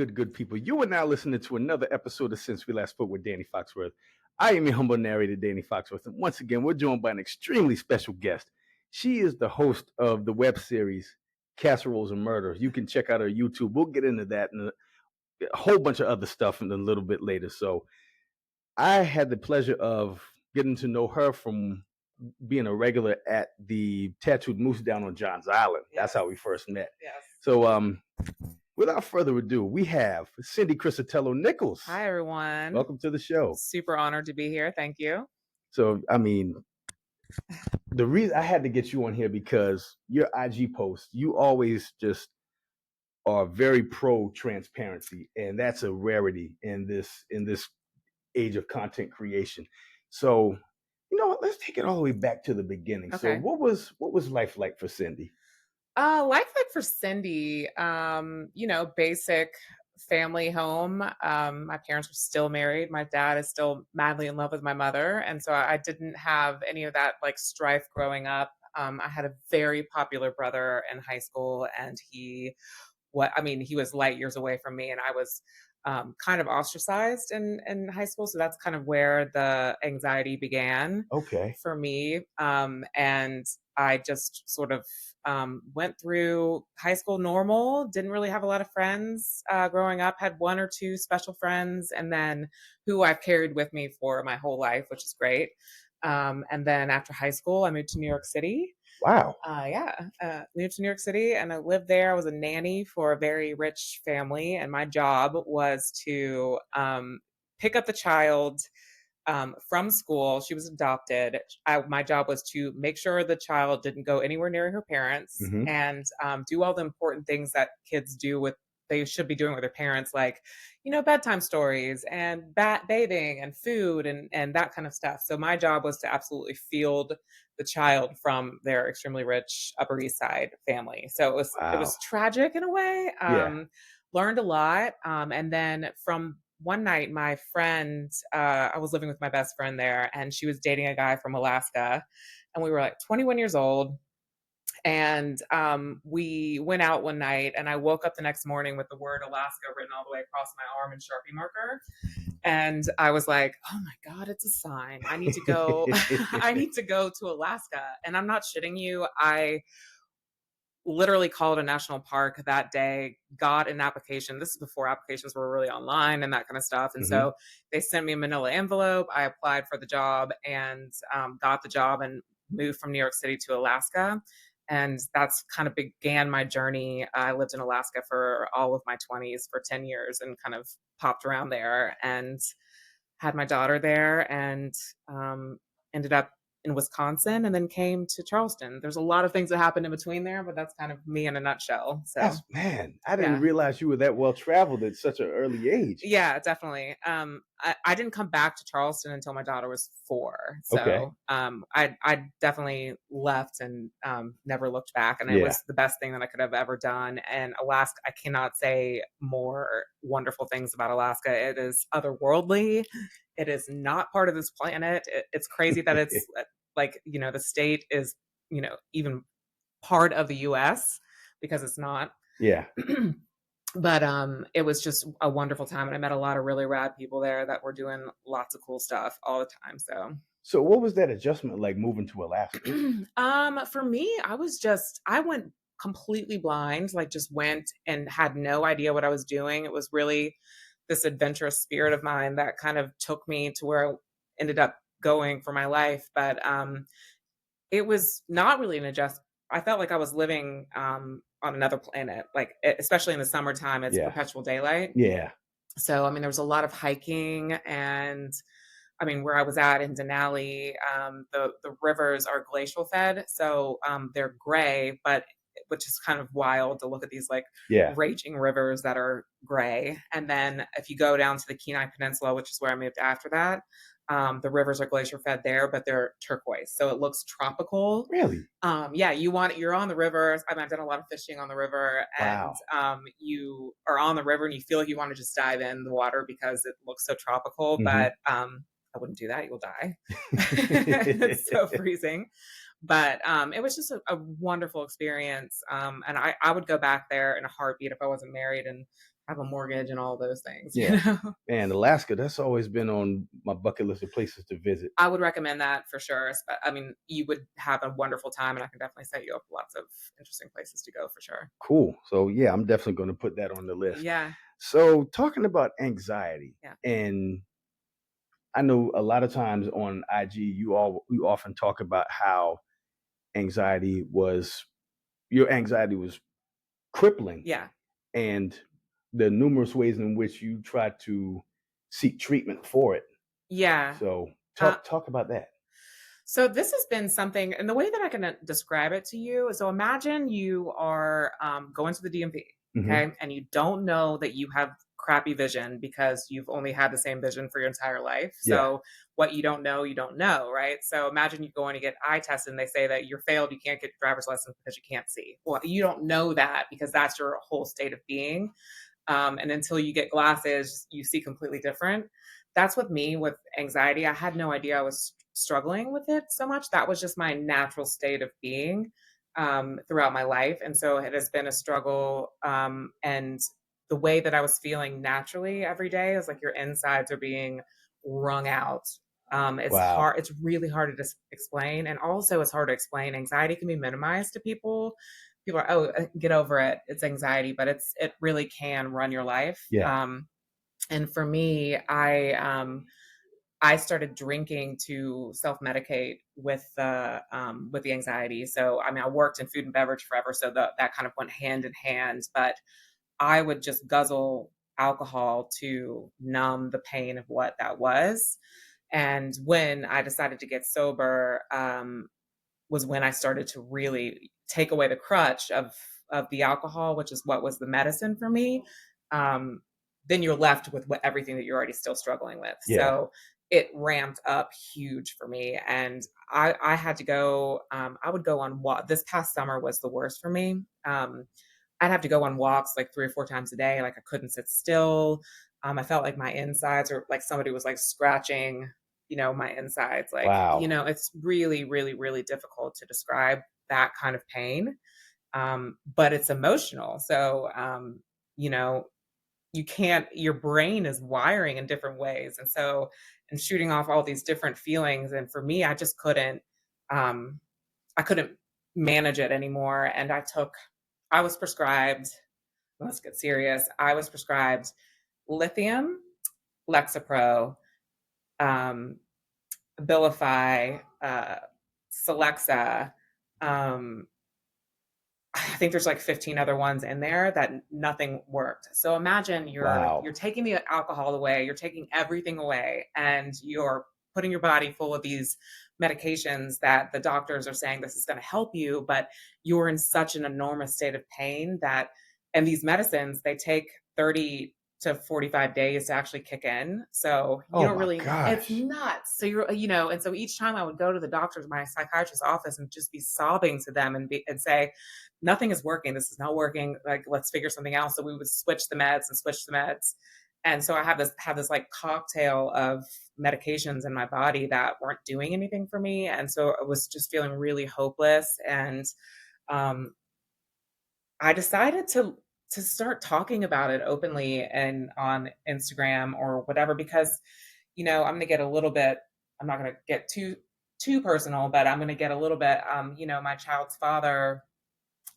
good people? You are now listening to another episode of Since We Last Spoke with Danny Foxworth. I am your humble narrator, Danny Foxworth. And once again, we're joined by an extremely special guest. She is the host of the web series Casseroles and Murder. You can check out her YouTube. We'll get into that and a whole bunch of other stuff in a little bit later. So I had the pleasure of getting to know her from being a regular at the Tattooed Moose down on Johns Island. Yes. That's how we first met. Yes. So without further ado, we have Cindy Criscitiello Nichols. Hi, everyone. Welcome to the show. Super honored to be here. Thank you. So, I mean, the reason I had to get you on here because your IG posts, you always just are very pro transparency, and that's a rarity in this age of content creation. So, you know what? Let's take it all the way back to the beginning. Okay. So, what was life like for Cindy? Life like for Cindy, basic family home. My parents are still married. My dad is still madly in love with my mother. And so I didn't have any of that like strife growing up. I had a very popular brother in high school, and he was light years away from me, and I was kind of ostracized in high school. So that's kind of where the anxiety began for me. And I just sort of went through high school normal, didn't really have a lot of friends growing up, had one or two special friends, and then who I've carried with me for my whole life, which is great. And then after high school, I moved to New York City. Wow. Moved to New York City, and I lived there. I was a nanny for a very rich family, and my job was to pick up the child from school. She was adopted. My job was to make sure the child didn't go anywhere near her parents, and do all the important things that kids they should be doing with their parents, like, bedtime stories and bathing and food and that kind of stuff. So my job was to absolutely field the child from their extremely rich Upper East Side family. So it was tragic in a way. Learned a lot. And then from one night, my friend, I was living with my best friend there, and she was dating a guy from Alaska, and we were like 21 years old. And we went out one night, and I woke up the next morning with the word Alaska written all the way across my arm in Sharpie marker. And I was like, oh my God, it's a sign. I need to go. I need to go to Alaska. And I'm not shitting you. I literally called a national park that day, got an application. This is before applications were really online and that kind of stuff. And so they sent me a manila envelope. I applied for the job and got the job and moved from New York City to Alaska. And that's kind of began my journey. I lived in Alaska for all of my 20s for 10 years and kind of popped around there and had my daughter there, and ended up in Wisconsin and then came to Charleston. There's a lot of things that happened in between there, but that's kind of me in a nutshell. So I didn't realize you were that well traveled at such an early age. Yeah, definitely. I didn't come back to Charleston until my daughter was 4. So I definitely left and never looked back. And it was the best thing that I could have ever done. And Alaska, I cannot say more wonderful things about Alaska. It is otherworldly. It is not part of this planet. It's crazy that it's like, the state is, even part of the US, because it's not. Yeah. But it was just a wonderful time, and I met a lot of really rad people there that were doing lots of cool stuff all the time. So what was that adjustment like moving to Alaska? For me, I went completely blind, like just went and had no idea what I was doing. It was really this adventurous spirit of mine that kind of took me to where I ended up going for my life. But it was not really an adjustment. I felt like I was living on another planet, like especially in the summertime, it's perpetual daylight. Yeah. So, there was a lot of hiking, and where I was at in Denali, the rivers are glacial fed. So they're gray, which is kind of wild to look at these raging rivers that are gray. And then if you go down to the Kenai Peninsula, which is where I moved after that, the rivers are glacier fed there, but they're turquoise. So it looks tropical. Really? You're on the river. I've done a lot of fishing on the river, and you are on the river and you feel like you want to just dive in the water because it looks so tropical, but I wouldn't do that. You'll die. It's so freezing. But it was just a wonderful experience. And I would go back there in a heartbeat if I wasn't married and have a mortgage and all those things, you Yeah. know? And Alaska, that's always been on my bucket list of places to visit. I would recommend that for sure. I mean, you would have a wonderful time, and I can definitely set you up lots of interesting places to go for sure. Cool. So yeah, I'm definitely going to put that on the list. Yeah, So talking about anxiety, yeah, and I know a lot of times on IG, you often talk about how anxiety was your anxiety was crippling, yeah, and the numerous ways in which you try to seek treatment for it. yeah. So Uh, talk about that. So this has been something, and the way that I can describe it to you is, so imagine you are going to the DMV, Hmm. okay, and you don't know that you have crappy vision because you've only had the same vision for your entire life. Yeah. So what you don't know, right? So imagine you going to get eye tested and they say that you're failed, you can't get your driver's license because you can't see. Well, you don't know that because that's your whole state of being. And until you get glasses, you see completely different. That's with me with anxiety. I had no idea I was struggling with it so much. That was just my natural state of being throughout my life. And so it has been a struggle. And the way that I was feeling naturally every day is like your insides are being wrung out. It's Wow. hard. It's really hard to explain. And also, it's hard to explain. Anxiety can be minimized to people. People are, oh, get over it. It's anxiety, but it really can run your life. Yeah. And for me, I started drinking to self-medicate with the anxiety. So I mean, I worked in food and beverage forever, so that kind of went hand in hand. But I would just guzzle alcohol to numb the pain of what that was. And when I decided to get sober, was when I started to really take away the crutch of the alcohol, which is what was the medicine for me. Um, then you're left with everything that you're already still struggling with. Yeah. So it ramped up huge for me, and I had to go. I would go on walk. This past summer was the worst for me. I'd have to go on walks like 3 or 4 times a day. Like I couldn't sit still. I felt like my insides or like somebody was like scratching, my insides. Like, Wow. it's really, really, really difficult to describe that kind of pain. But it's emotional. So, you know, you can't, your brain is wiring in different ways. And so, and shooting off all these different feelings. And for me, um, I couldn't manage it anymore. And I was prescribed, let's get serious. I was prescribed lithium, Lexapro, um, Abilify, Celexa. Um, I think there's like 15 other ones in there that nothing worked. So imagine you're Wow. taking the alcohol away, you're taking everything away, and you're putting your body full of these medications that the doctors are saying this is going to help you, but you're in such an enormous state of pain that, and these medicines, they take 30 to 45 days to actually kick in. So you Oh don't my really, it's gosh. nuts. So and so each time I would go to the doctor's, my psychiatrist's office, and just be sobbing to them and say, nothing is working. This is not working. Like, let's figure something else. So we would switch the meds and switch the meds. And so I have this like cocktail of medications in my body that weren't doing anything for me. And so I was just feeling really hopeless. And um, I decided to start talking about it openly and on Instagram or whatever, because, I'm going to get a little bit, I'm not going to get too personal, but I'm going to get a little bit, my child's father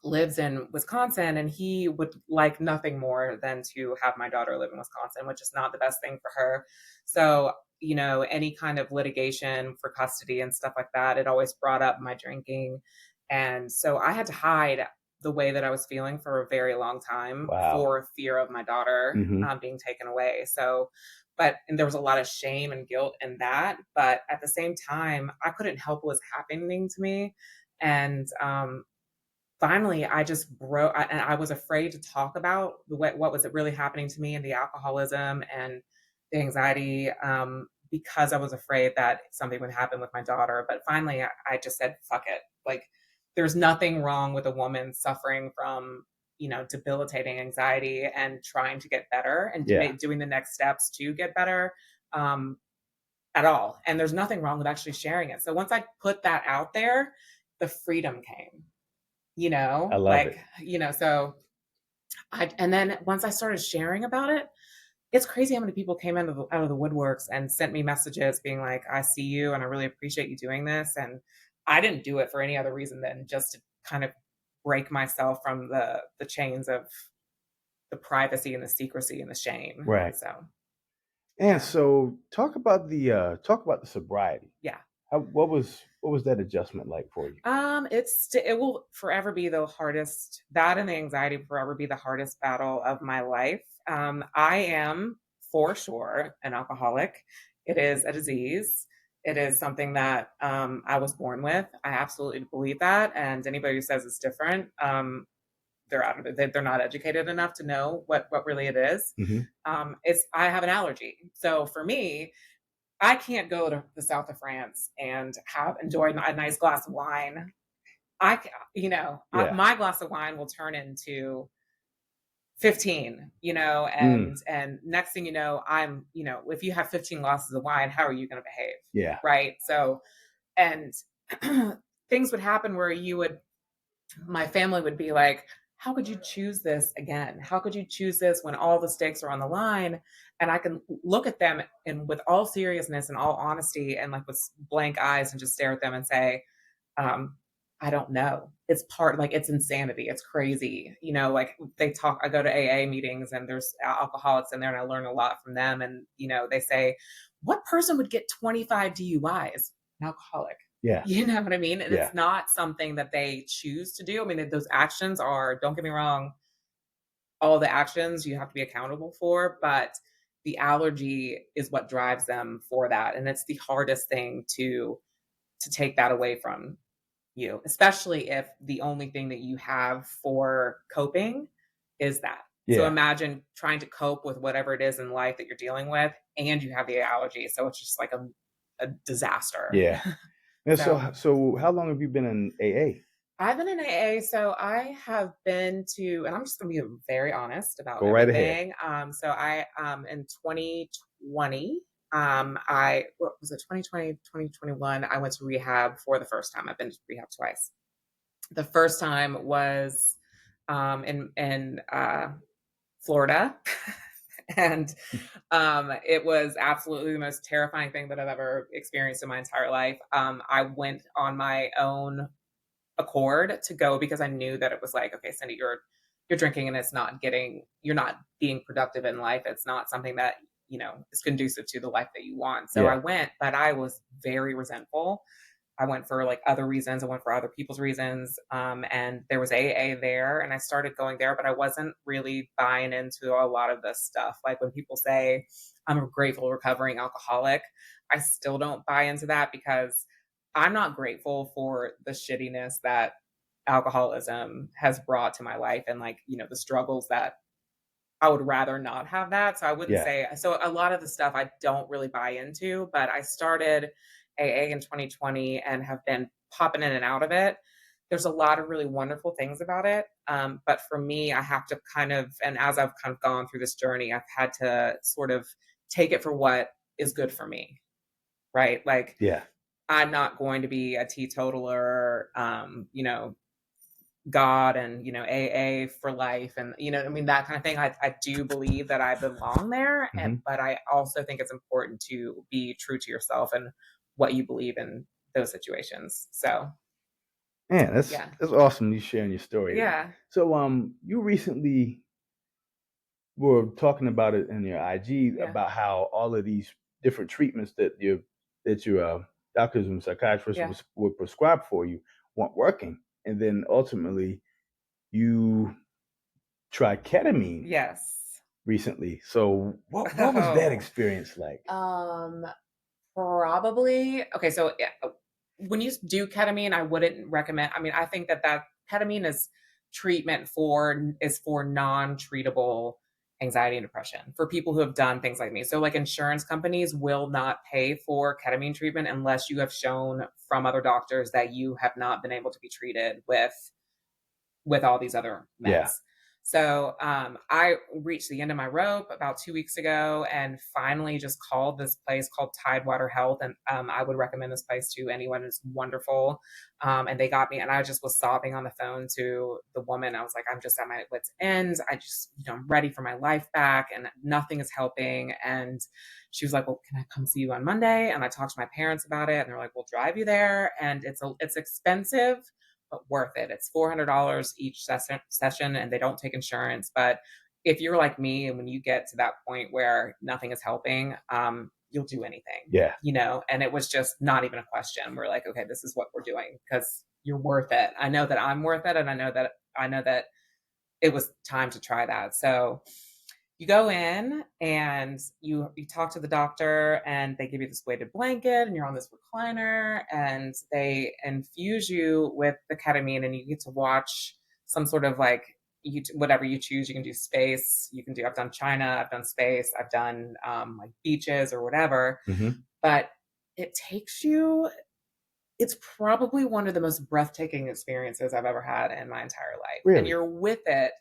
lives in Wisconsin, and he would like nothing more than to have my daughter live in Wisconsin, which is not the best thing for her. So, any kind of litigation for custody and stuff like that, it always brought up my drinking. And so I had to hide the way that I was feeling for a very long time Wow. for fear of my daughter Hmm. being taken away. So, and there was a lot of shame and guilt in that. But at the same time, I couldn't help what was happening to me. And finally, I just broke, and I was afraid to talk about what was really happening to me, and the alcoholism and the anxiety, because I was afraid that something would happen with my daughter. But finally, I just said, "Fuck it!" Like, there's nothing wrong with a woman suffering from, debilitating anxiety and trying to get better and Yeah. doing the next steps to get better, um, at all. And there's nothing wrong with actually sharing it. So once I put that out there, the freedom came. I love Like, it. so And then once I started sharing about it, it's crazy how many people came out of the woodworks and sent me messages being like, "I see you, and I really appreciate you doing this." And I didn't do it for any other reason than just to kind of break myself from the chains of the privacy and the secrecy and the shame. Right. So, And yeah. so talk about the sobriety. Yeah. What was that adjustment like for you? It will forever be the hardest. That and the anxiety will forever be the hardest battle of my life. I am for sure an alcoholic. It is a disease. It is something that I was born with. I absolutely believe that. And anybody who says it's different, they're out of it. They're not educated enough to know what really it is. Hmm. It's I have an allergy, so for me, I can't go to the south of France and have enjoy a nice glass of wine. Yeah. My glass of wine will turn into 15, Mm. and next thing you know, if you have 15 glasses of wine, how are you going to behave? Yeah. Right. So, and things would happen where my family would be like, how could you choose this again? How could you choose this when all the stakes are on the line? And I can look at them and with all seriousness and all honesty and like with blank eyes and just stare at them and say, um, I don't know. It's insanity. It's crazy. Like I go to AA meetings and there's alcoholics in there and I learn a lot from them. And, they say, what person would get 25 DUIs? An alcoholic. Yeah. You know what I mean? And Yeah. it's not something that they choose to do. I mean, those actions are, don't get me wrong, all the actions you have to be accountable for, but the allergy is what drives them for that. And it's the hardest thing to take that away from you, especially if the only thing that you have for coping is that. So Yeah. imagine trying to cope with whatever it is in life that you're dealing with, and you have the allergy. So it's just like a disaster. Yeah. And So so how long have you been in AA? I've been in AA. So I have been to, and I'm just going to be very honest about Go right ahead. everything. So I, in 2020, what was it, 2020, 2021, I went to rehab for the first time. I've been to rehab twice. The first time was in Florida, and it was absolutely the most terrifying thing that I've ever experienced in my entire life. I went on my own accord to go because I knew that it was like, okay, Cindy, you're drinking and you're not being productive in life. It's not something that is conducive to the life that you want. So I Yeah. went, but I was very resentful. I went for like other reasons. I went for other people's reasons. And there was AA there and I started going there, but I wasn't really buying into a lot of this stuff. Like when people say I'm a grateful recovering alcoholic, I still don't buy into that because I'm not grateful for the shittiness that alcoholism has brought to my life and like, the struggles that I would rather not have that. So I wouldn't Yeah. say so a lot of the stuff I don't really buy into, but I started AA in 2020 and have been popping in and out of it. There's a lot of really wonderful things about it. But for me, I have to and as I've kind of gone through this journey, I've had to sort of take it for what is good for me, right? Like Yeah. I'm not going to be a teetotaler, God and, AA for life and, I mean, that kind of thing. I do believe that I belong there. Hmm. But I also think it's important to be true to yourself and what you believe in those situations. So, Man, yeah. that's awesome you sharing your story. Yeah. So you recently were talking about it in your IG Yeah. about how all of these different treatments that your doctors and psychiatrists Yeah. would prescribe for you weren't working, and then ultimately you tried ketamine Yes. recently. So what was that Oh, experience like? um, probably. Okay. So yeah, when you do ketamine, I wouldn't recommend. I mean, I think that ketamine is for non-treatable anxiety and depression for people who have done things like me. So like insurance companies will not pay for ketamine treatment unless you have shown from other doctors that you have not been able to be treated with all these other Yeah. meds. So I reached the end of my rope about 2 weeks ago and finally just called this place called Tidewater Health. And I would recommend this place to anyone. It's wonderful. And they got me, and I just was sobbing on the phone to the woman. I was like, I'm just at my wits' end. I just, I'm ready for my life back and nothing is helping. And she was like, well, can I come see you on Monday? And I talked to my parents about it and they're like, we'll drive you there. And it's expensive, but worth it. It's $400 each session, and they don't take insurance. But if you're like me, and when you get to that point where nothing is helping, you'll do anything. Yeah. And it was just not even a question. We're like, okay, this is what we're doing because you're worth it. I know that I'm worth it, and I know that it was time to try that. So you go in and you talk to the doctor, and they give you this weighted blanket, and you're on this recliner, and they infuse you with the ketamine, and you get to watch some sort of like whatever you choose. You can do space, I've done China, I've done space, I've done like beaches or whatever. Mm-hmm. But it takes you, it's probably one of the most breathtaking experiences I've ever had in my entire life. Really? And you're with it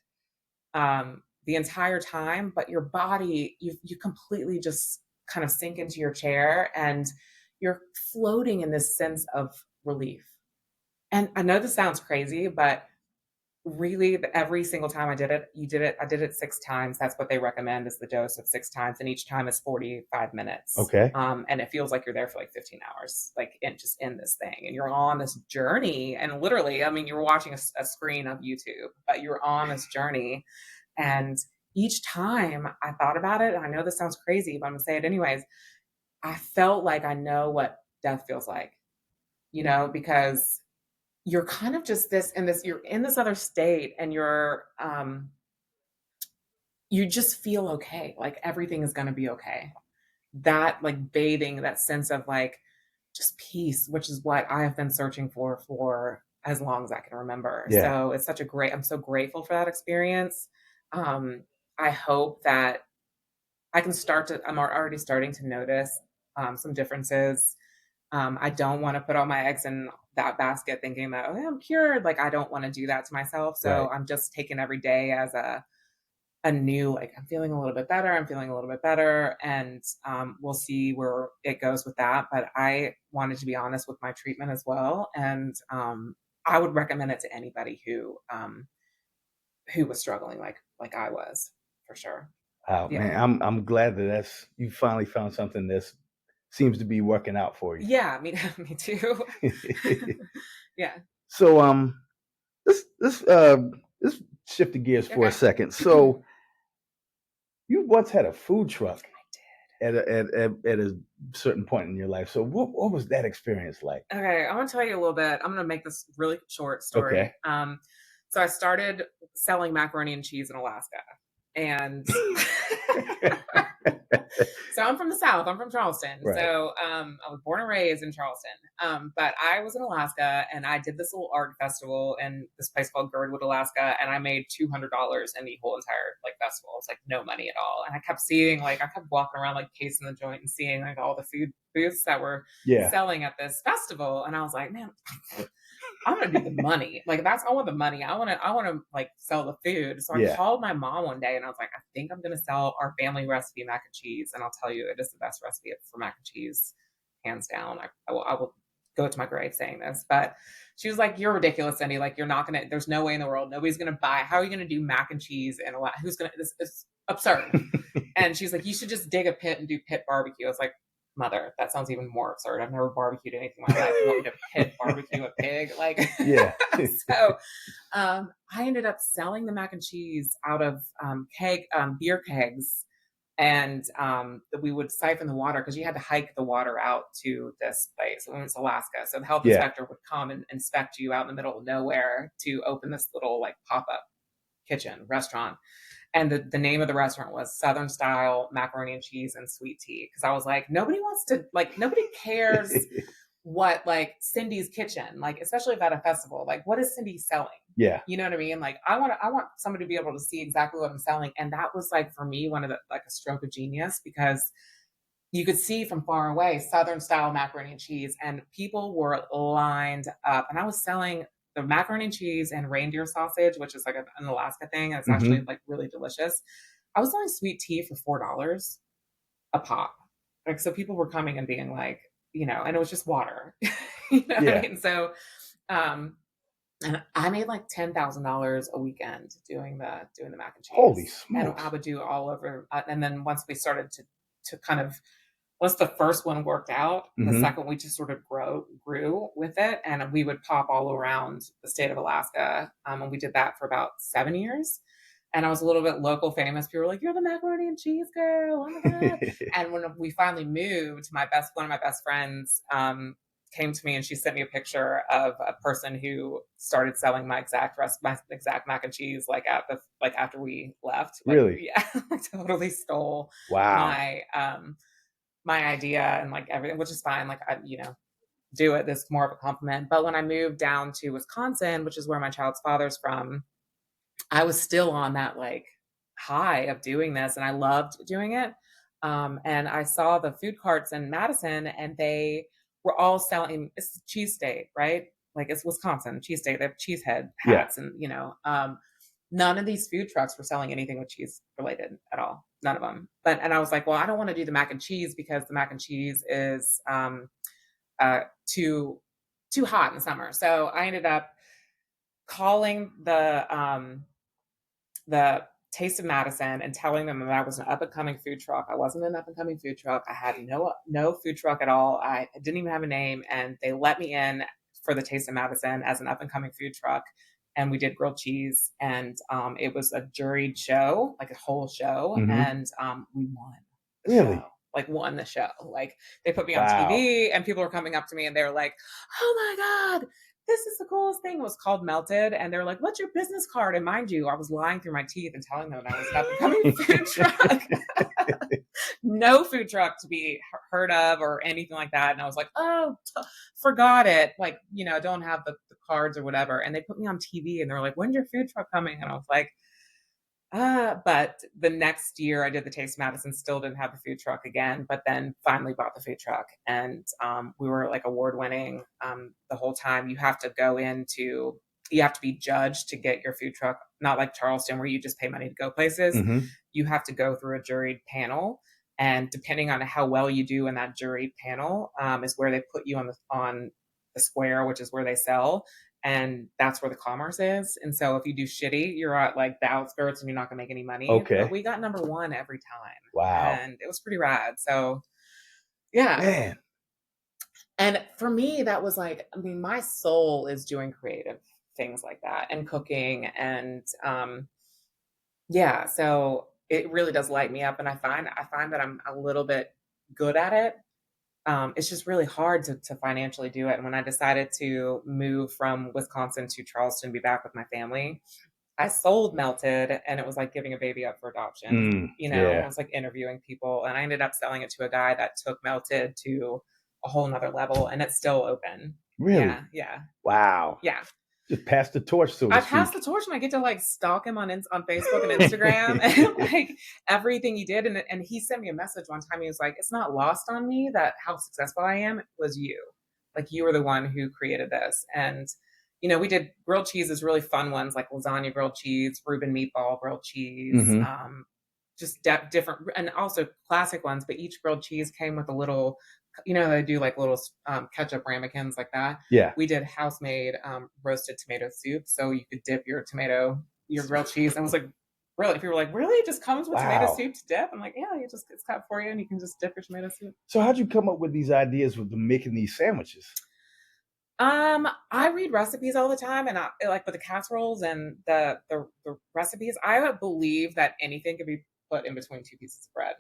the entire time, but your body, you completely just kind of sink into your chair and you're floating in this sense of relief. And I know this sounds crazy, but really every single time I did it, I did it 6 times. That's what they recommend is the dose of 6 times. And each time is 45 minutes. Okay. And it feels like you're there for like 15 hours, like just in this thing. And you're on this journey. And literally, I mean, you're watching a screen of YouTube, but you're on this journey. And each time I thought about it, and I know this sounds crazy, but I'm gonna say it anyways, I felt like I know what death feels like, because you're kind of just you're in this other state, and you just feel okay. Like everything is gonna be okay. That like bathing, that sense of like just peace, which is what I have been searching for as long as I can remember. Yeah. So it's I'm so grateful for that experience. I hope that I'm already starting to notice some differences. I don't want to put all my eggs in that basket thinking that, oh, yeah, I'm cured. Like, I don't want to do that to myself. So Right. I'm just taking every day as a new, like, I'm feeling a little bit better. I'm feeling a little bit better. And we'll see where it goes with that. But I wanted to be honest with my treatment as well. And I would recommend it to anybody who was struggling like I was, for sure. Oh Yeah. man, I'm glad that you finally found something that seems to be working out for you. Yeah, me too. Yeah. So let's shift the gears for a Okay. second. So you once had a food truck at a certain point in your life. So what was that experience like? Okay, I want to tell you a little bit. I'm going to make this really short story. Okay. So I started selling macaroni and cheese in Alaska. And so I'm from the South. I'm from Charleston. Right. So I was born and raised in Charleston. But I was in Alaska, and I did this little art festival in this place called Girdwood, Alaska, and I made $200 in the whole entire like festival. It's like no money at all. And I kept seeing, like, I kept walking around like casing the joint and seeing like all the food booths that were selling at this festival. And I was like, man, I want to do the money. Like I want the money. I want to like sell the food. So I called my mom one day and I was like, I think I'm going to sell our family recipe mac and cheese. And I'll tell you, it is the best recipe for mac and cheese, hands down. I will go to my grave saying this, but she was like, you're ridiculous, Cindy. Like there's no way in the world. Nobody's going to buy. How are you going to do mac and cheese? And this is absurd. And she's like, you should just dig a pit and do pit barbecue. I was like, mother, that sounds even more absurd. I've never barbecued anything in my life. You want me to pit barbecue a pig? Like, yeah. So I ended up selling the mac and cheese out of beer kegs. And we would siphon the water because you had to hike the water out to this place. When it's Alaska. So the health inspector would come and inspect you out in the middle of nowhere to open this little like pop-up kitchen restaurant. And the name of the restaurant was Southern Style Macaroni and Cheese and Sweet Tea. Because I was like, nobody cares what like Cindy's kitchen, like especially if at a festival, like what is Cindy selling? Yeah. You know what I mean? Like I want somebody to be able to see exactly what I'm selling. And that was like for me one of the like a stroke of genius, because you could see from far away Southern Style Macaroni and Cheese, and people were lined up, and I was selling the macaroni and cheese and reindeer sausage, which is like an Alaska thing. And it's Mm-hmm. actually like really delicious. I was selling sweet tea for $4 a pop. Like, so people were coming and being like, you know, and it was just water. You know what I mean? So, and I made like $10,000 a weekend doing the mac and cheese. Holy And smokes. I would do all over. And then once we started to kind of, once the first one worked out, the second we just sort of grew with it, and we would pop all around the state of Alaska. And we did that for about 7 years. And I was a little bit local famous. People were like, "You're the macaroni and cheese girl! Oh my god!" And when we finally moved, one of my best friends came to me and she sent me a picture of a person who started selling my exact mac and cheese after we left. Like, really? Yeah, totally stole Wow. my idea and like everything, which is fine. Like, I, you know, do it. This is more of a compliment. But when I moved down to Wisconsin, which is where my child's father's from, I was still on that like high of doing this, and I loved doing it. And I saw the food carts in Madison, and they were all selling. It's cheese state, right? Like, it's Wisconsin, cheese state. They have cheesehead hats, and you know, none of these food trucks were selling anything with cheese related at all. None of them. And I was like, well, I don't want to do the mac and cheese because the mac and cheese is too hot in summer. So I ended up calling the Taste of Madison and telling them that I was an up and coming food truck. I wasn't an up and coming food truck. I had no food truck at all. I didn't even have a name, and they let me in for the Taste of Madison as an up and coming food truck. And we did grilled cheese, and it was a juried show, like a whole show, and we won the show. Like, won the show. Like, they put me on TV, and people were coming up to me and they were like, "Oh my god, this is the coolest thing." It was called Melted, and they're like, "What's your business card?" And mind you, I was lying through my teeth and telling them that I was an up and coming food truck. No food truck to be heard of or anything like that. And I was like, "Oh, forgot it. Like, you know, don't have the cards or whatever." And they put me on TV and they were like, "When's your food truck coming?" And I was like, but the next year I did the Taste of Madison, still didn't have the food truck again, but then finally bought the food truck. And we were like award winning the whole time. You have to be judged to get your food truck, not like Charleston where you just pay money to go places. You have to go through a juried panel. And depending on how well you do in that juried panel is where they put you on the square, which is where they sell. And that's where the commerce is. And so if you do shitty, you're at like the outskirts and you're not gonna make any money. Okay. But we got number one every time. Wow. And it was pretty rad. So yeah. Man. And for me, that was like, I mean, my soul is doing creative things like that and cooking. And yeah, so it really does light me up. And I find that I'm a little bit good at it. It's just really hard to financially do it. And when I decided to move from Wisconsin to Charleston, be back with my family, I sold Melted, and it was like giving a baby up for adoption. You know, I was like interviewing people, and I ended up selling it to a guy that took Melted to a whole nother level, and it's still open. Really? Yeah. Wow. Yeah. Just pass the torch, so to I speak. passed the torch, and I get to like stalk him on Facebook and Instagram and like everything he did. And he sent me a message one time. He was like, "It's not lost on me that how successful I am. It was you. Like, you were the one who created this." And, you know, we did grilled cheeses, really fun ones like lasagna grilled cheese, Reuben meatball grilled cheese, just different, and also classic ones. But each grilled cheese came with a little, you know, they do like little ketchup ramekins like that. Yeah. We did house-made roasted tomato soup, so you could dip your grilled cheese. And I was like, really? People were like, "Really? It just comes with tomato soup to dip?" I'm like, "Yeah, it's cut for you, and you can just dip your tomato soup." So how'd you come up with these ideas with making these sandwiches? I read recipes all the time, and I like with the casseroles and the recipes. I believe that anything could be put in between two pieces of bread.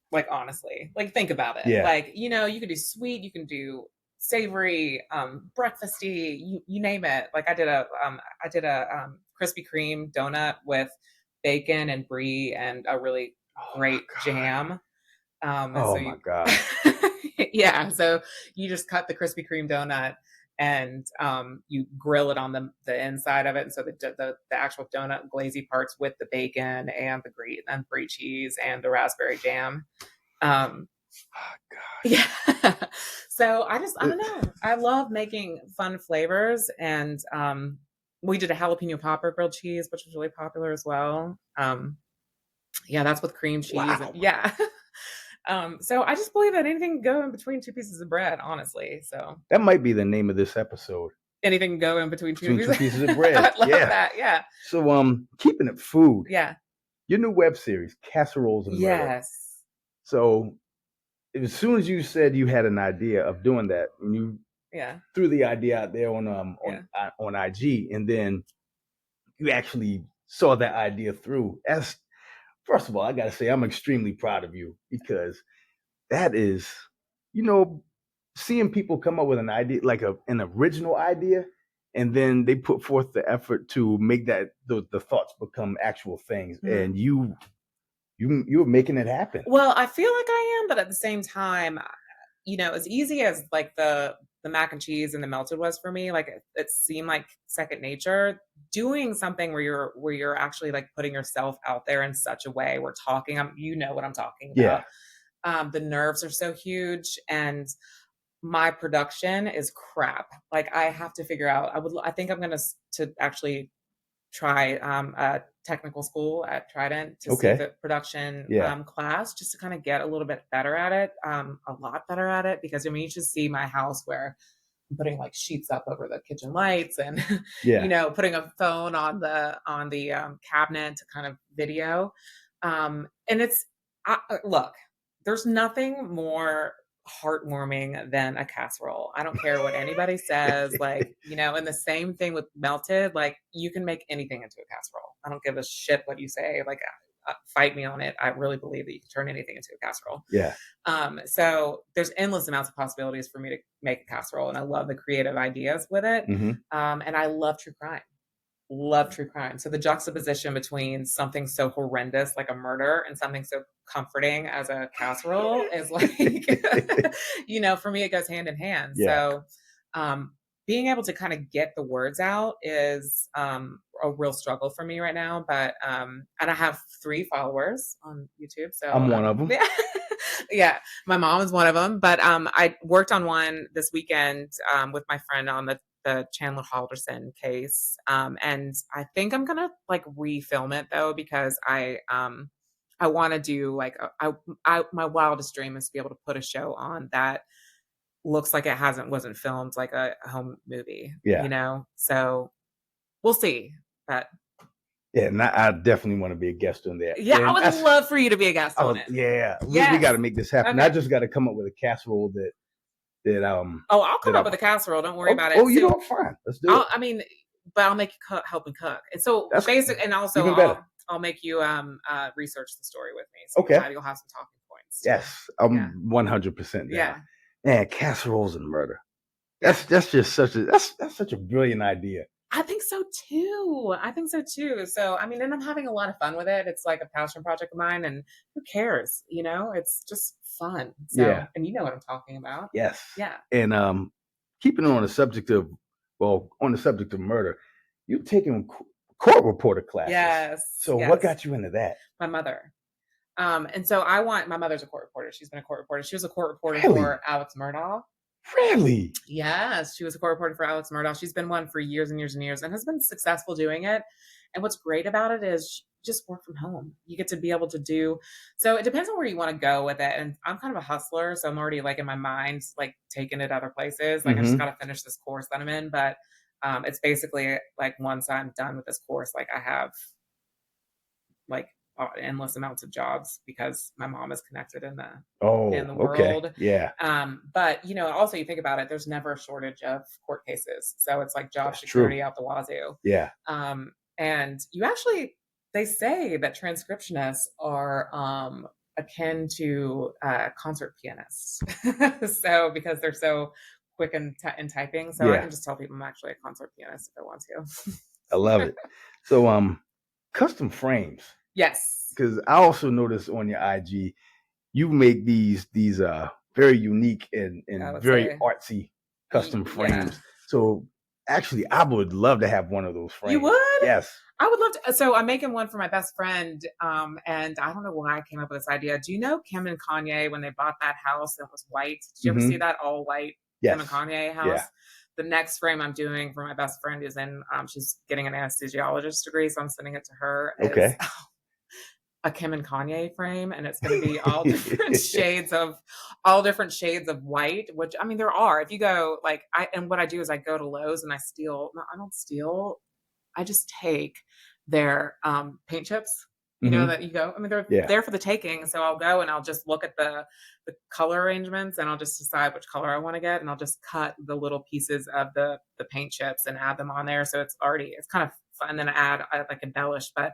Like, honestly, like, think about it. Yeah. Like, you know, you can do sweet, you can do savory, breakfasty, you name it. Like, I did a Krispy Kreme donut with bacon and brie and a really great jam. My God. Yeah. So you just cut the Krispy Kreme donut and you grill it on the inside of it. And so the actual donut glazy parts with the bacon and the brie cheese and the raspberry jam. Yeah. So I don't know. I love making fun flavors, and we did a jalapeno popper grilled cheese, which was really popular as well. Yeah, that's with cream cheese. Wow. Yeah. So I just believe that anything can go in between two pieces of bread, honestly. So That might be the name of this episode. anything can go in between two Pieces of bread. I love that. Yeah. So keeping it food. Yeah. Your new web series, Casseroles and Murder. Yes. So as soon as you said you had an idea of doing that, and you threw the idea out there on IG, and then you actually saw that idea through. First of all, I gotta say I'm extremely proud of you, because that is, seeing people come up with an idea, like an original idea, and then they put forth the effort to make that the thoughts become actual things, and you're making it happen. Well, I feel like I am, but at the same time, as easy as like the mac and cheese and the melted was for me, like it seemed like second nature. Doing something where you're actually like putting yourself out there in such a way, we're talking, you know what I'm talking about. The nerves are so huge, and my production is crap. Like I have to figure out, I think I'm going to actually try a technical school at Trident to see the production class, just to kind of get a little bit better at it, a lot better at it, because you should see my house where I'm putting like sheets up over the kitchen lights, and putting a phone on the cabinet to kind of video, and it's look, there's nothing more heartwarming than a casserole. I don't care what anybody says, like, and the same thing with melted, like you can make anything into a casserole. I don't give a shit what you say, like fight me on it. I really believe that you can turn anything into a casserole. So there's endless amounts of possibilities for me to make a casserole, and I love the creative ideas with it. And I love true crime. So the juxtaposition between something so horrendous like a murder and something so comforting as a casserole is like, for me, it goes hand in hand. So being able to kind of get the words out is a real struggle for me right now. But and I have 3 followers on YouTube. So I'm one of them. Yeah, my mom is one of them. But I worked on one this weekend with my friend on the Chandler Halderson case. And I think I'm gonna like refilm it though, because I want to do like my wildest dream is to be able to put a show on that looks like it wasn't filmed like a home movie. So we'll see. But and I definitely want to be a guest on that. Yeah, I would love for you to be a guest on it. Yeah, we got to make this happen. I just got to come up with a casserole that I'll come up with a casserole. Don't worry about it. Oh, you know, fine. Let's do it. I mean, but I'll make you help me cook. And so basic, and also I'll make you research the story with me. So you'll have some talking points. Yes, I'm 100% Yeah. Man, Casseroles and Murder. That's just such a brilliant idea. I think so too. So, I mean, and I'm having a lot of fun with it. It's like a passion project of mine, and who cares? It's just fun. So, and you know what I'm talking about. Yes. Yeah. And keeping on the subject of murder, you've taken court reporter classes. Yes. So what got you into that? My mother. And so my mother's a court reporter. She's been a court reporter. She was a court reporter for Alex Murdaugh. Really? Yes, she was a court reporter for Alex Murdaugh. She's been one for years and years and years, and has been successful doing it. And what's great about it is you just work from home. You get to be able to do. So it depends on where you want to go with it. And I'm kind of a hustler, so I'm already like in my mind, like taking it other places. Like I just got to finish this course that I'm in. But it's basically like once I'm done with this course, like I have like endless amounts of jobs, because my mom is connected in the world. Yeah. But also you think about it, there's never a shortage of court cases. So it's like job security out the wazoo. Yeah. And they say that transcriptionists are akin to concert pianists. So because they're so quick in typing. So I can just tell people I'm actually a concert pianist if I want to. I love it. So custom frames. Yes. Because I also noticed on your IG, you make these very unique and very artsy custom frames. So Actually, I would love to have one of those frames. You would? Yes. I would love to. So I'm making one for my best friend. And I don't know why I came up with this idea. Do you know Kim and Kanye when they bought that house that was white? Did you ever see that all white Kim and Kanye house? Yeah. The next frame I'm doing for my best friend is in, she's getting an anesthesiologist degree. So I'm sending it to her. Okay. A Kim and Kanye frame, and it's going to be all different shades of white, which, I mean, there are, if you go like, what I do is I go to Lowe's and I don't steal. I just take their paint chips, that you go, I mean, they're there for the taking. So I'll go and I'll just look at the color arrangements and I'll just decide which color I want to get. And I'll just cut the little pieces of the paint chips and add them on there. So it's kind of fun. And then I like embellish, but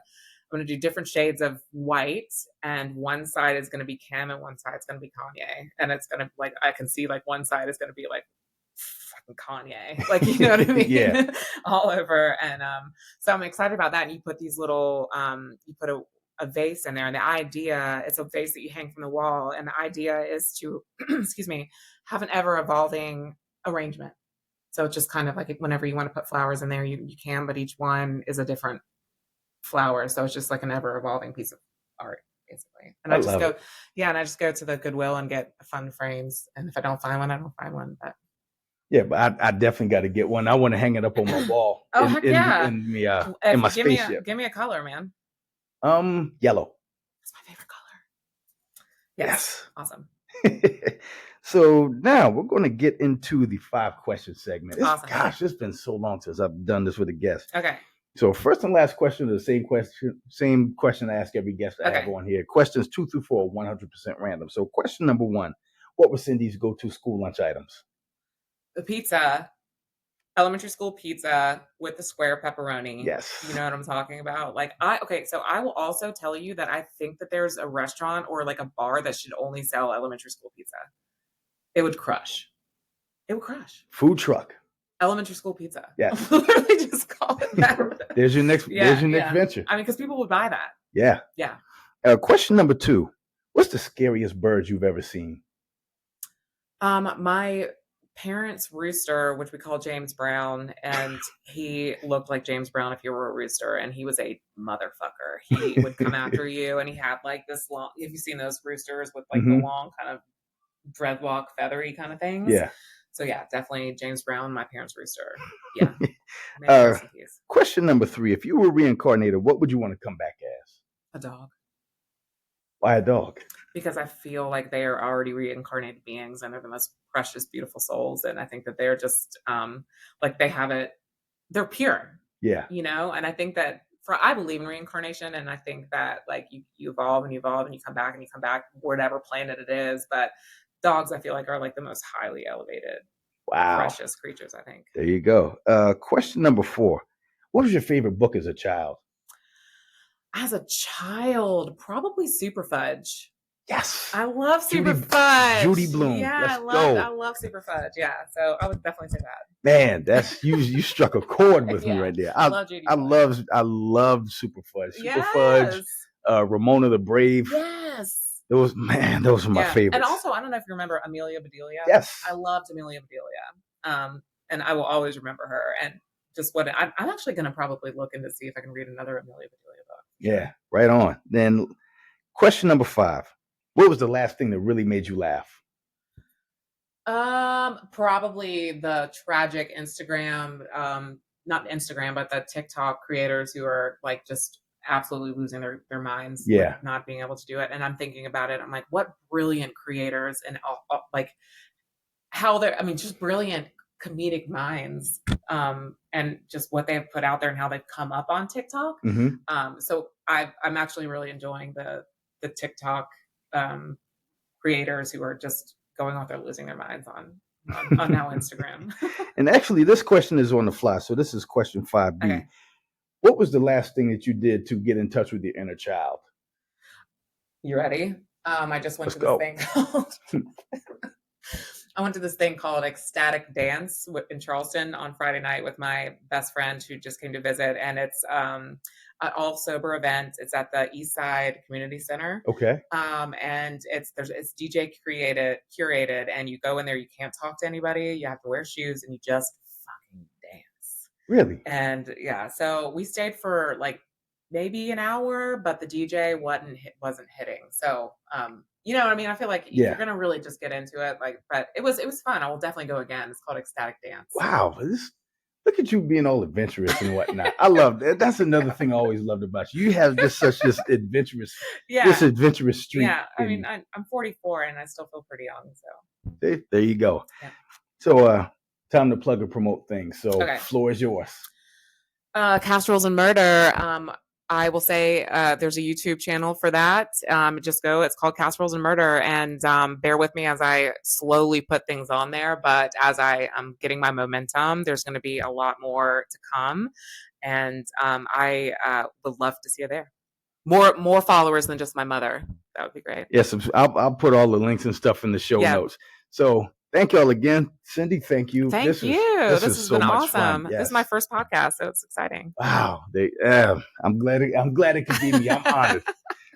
I'm going to do different shades of white, and one side is going to be Kim and one side is going to be Kanye. And it's going to, like, I can see like one side is going to be like fucking Kanye, like, you know what I mean? All over. And so I'm excited about that. And you put these little, you put a vase in there, and the idea, it's a vase that you hang from the wall. And the idea is to, excuse me, have an ever evolving arrangement. So it's just kind of like whenever you want to put flowers in there, you can, but each one is a different flower. So it's just like an ever evolving piece of art, basically. And I just go to the Goodwill and get fun frames. And if I don't find one, I don't find one. But yeah, but I definitely got to get one. I want to hang it up on my wall. Oh, heck yeah. In my spaceship. Give me a color, man. Yellow. That's my favorite color. Yes. Awesome. So now we're going to get into the 5-question segment. Awesome. Gosh, it's been so long since I've done this with a guest. Okay. So first and last question is the same question I ask every guest I have on here. Questions 2 through 4, 100% random. So question number 1, what were Cindy's go-to school lunch items? The pizza, elementary school pizza with the square pepperoni. Yes. You know what I'm talking about? Like, so I will also tell you that I think that there's a restaurant or like a bar that should only sell elementary school pizza. It would crush. Food truck. Elementary school pizza. Yeah. Literally just call it that. There's your next venture. I mean, because people would buy that. Yeah. Yeah. Question number 2. What's the scariest bird you've ever seen? My parents' rooster, which we call James Brown, and he looked like James Brown if you were a rooster, and he was a motherfucker. He would come after you, and he had like this long, have you seen those roosters with like the long kind of dreadlock feathery kind of things? Yeah. So yeah, definitely James Brown, my parents' rooster. Yeah. Question number 3. If you were reincarnated, what would you want to come back as? A dog. Why a dog? Because I feel like they are already reincarnated beings and they're the most precious, beautiful souls. And I think that they're just like they have it, they're pure. Yeah. You know, and I think that I believe in reincarnation, and I think that like you evolve and you evolve and you come back whatever planet it is. But dogs, I feel like, are like the most highly elevated, precious creatures, I think. There you go. Question number 4. What was your favorite book as a child? As a child, probably Super Fudge. Yes. I love Super Fudge. Judy Blume. Yeah, I love Super Fudge. Yeah. So I would definitely say that. Man, that's you struck a chord with me right there. I love Judy Blume. I love Super Fudge. Fudge, Ramona the Brave. Yes. Those were my favorites. And also, I don't know if you remember Amelia Bedelia. Yes. I loved Amelia Bedelia. And I will always remember her. And just I'm actually going to probably look into see if I can read another Amelia Bedelia book. Yeah, right on. Then question number 5. What was the last thing that really made you laugh? Probably the tragic Instagram, not Instagram, but the TikTok creators who are like just absolutely losing their minds. Yeah. Like not being able to do it. And I'm thinking about it. I'm like, what brilliant creators and like how just brilliant comedic minds, and just what they've put out there and how they've come up on TikTok. Mm-hmm. So I'm actually really enjoying the TikTok creators who are just going out there losing their minds on now Instagram. And actually, this question is on the fly. So this is question 5B. Okay. What was the last thing that you did to get in touch with your inner child? You ready? I just went to this thing called I went to this thing called Ecstatic Dance in Charleston on Friday night with my best friend who just came to visit. And it's an all sober event. It's at the East Side Community Center. Okay. And it's DJ curated, and you go in there, you can't talk to anybody. You have to wear shoes and you just fucking dance. Really? And yeah, so we stayed for like maybe an hour, but the DJ wasn't hitting. So you know what I mean? I feel like if Yeah. you're gonna really just get into it, like, but it was fun. I will definitely go again. It's called Ecstatic Dance. Wow. Look at you being all adventurous and whatnot. I love that. That's another thing I always loved about you. You have just such this adventurous streak. Yeah. I mean, I'm 44 and I still feel pretty young. So There you go. yeah. So time to plug and promote things. So Okay. floor is yours. Casseroles and Murder. I will say there's a YouTube channel for that. Just go. It's called Casseroles and Murder, and bear with me as I slowly put things on there. But as I am getting my momentum, there's going to be a lot more to come, and I would love to see you there. More followers than just my mother. That would be great. Yes, I'll put all the links and stuff in the show notes. So thank y'all again. Cindy, thank you. Thank you. This has so been much awesome. fun. Yes. This is my first podcast, so it's exciting. Wow. I'm glad it could be me. I'm honored.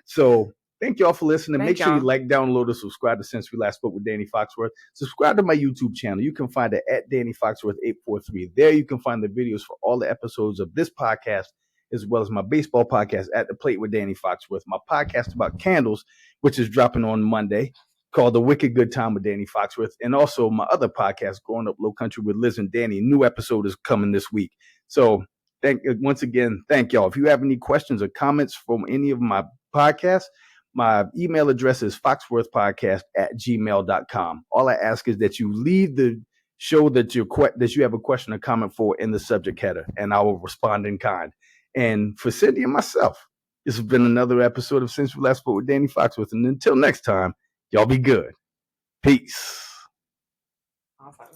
So thank y'all for listening. Make sure you like, download, or subscribe to Since We Last Spoke with Danny Foxworth. Subscribe to my YouTube channel. You can find it at Danny Foxworth 843. There you can find the videos for all the episodes of this podcast, as well as my baseball podcast, At the Plate with Danny Foxworth, my podcast about candles, which is dropping on Monday, called The Wicked Good Time with Danny Foxworth, and also my other podcast, Growing Up Low Country with Liz and Danny. New episode is coming this week. So once again, thank y'all. If you have any questions or comments from any of my podcasts, my email address is foxworthpodcast@gmail.com. All I ask is that you leave the show that you have a question or comment for in the subject header, and I will respond in kind. And for Cindy and myself, this has been another episode of Since We Last Spoke with Danny Foxworth. And until next time, y'all be good. Peace. Awesome.